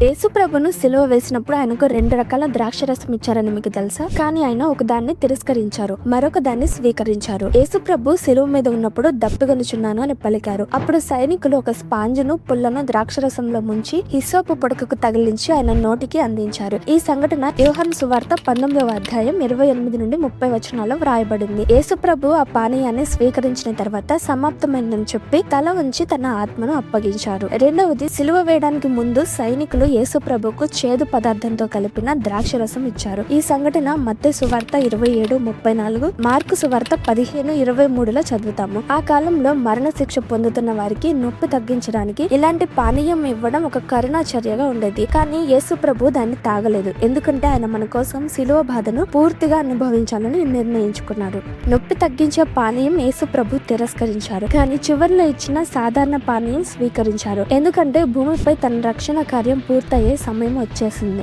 యేసు ప్రభును సిలువ వేసినప్పుడు ఆయనకు 2 రకాల ద్రాక్షరసం ఇచ్చారని మీకు తెలుసా? కానీ ఆయన ఒక దాన్ని తిరస్కరించారు, మరొక దాన్ని స్వీకరించారు. యేసు ప్రభు సిలువ మీద ఉన్నప్పుడు దప్పిగొనుచున్నాను అని పలికారు. అప్పుడు సైనికులు ఒక స్పాంజును పుల్లను ద్రాక్షరసంలో ముంచి హిస్సోపు పొడకకు తగిలించి ఆయన నోటికి అందించారు. ఈ సంఘటన యోహాను సువార్త 19వ అధ్యాయం 28 నుండి 30 వచనాల్లో వ్రాయబడింది. యేసు ప్రభు ఆ పానీయాన్ని స్వీకరించిన తర్వాత సమాప్తమైందని చెప్పి తల ఉంచి తన ఆత్మను అప్పగించారు. రెండవది, సిలువ వేయడానికి ముందు సైనికులు యేసు ప్రభుకు చేదు పదార్థంతో కలిపిన ద్రాక్షరసం ఇచ్చారు. ఈ సంఘటన మత్తయి సువార్త 27:34, మార్కు సువార్త 15:23లో చదువుతాము. ఆ కాలంలో మరణ శిక్ష పొందుతున్న వారికి నొప్పి తగ్గించడానికి ఇలాంటి పానీయం ఇవ్వడం ఒక కరుణా చర్యగా ఉండేది. కానీ యేసు ప్రభు దాన్ని తాగలేదు, ఎందుకంటే ఆయన మన కోసం సిలువ బాధను పూర్తిగా అనుభవించాలని నిర్ణయించుకున్నాడు. నొప్పి తగ్గించే పానీయం యేసు ప్రభు తిరస్కరించారు, కానీ చివరిలో ఇచ్చిన సాధారణ పానీయం స్వీకరించారు. ఎందుకంటే భూమిపై తన రక్షణ కార్యం పూర్తయ్యే సమయం వచ్చేసింది.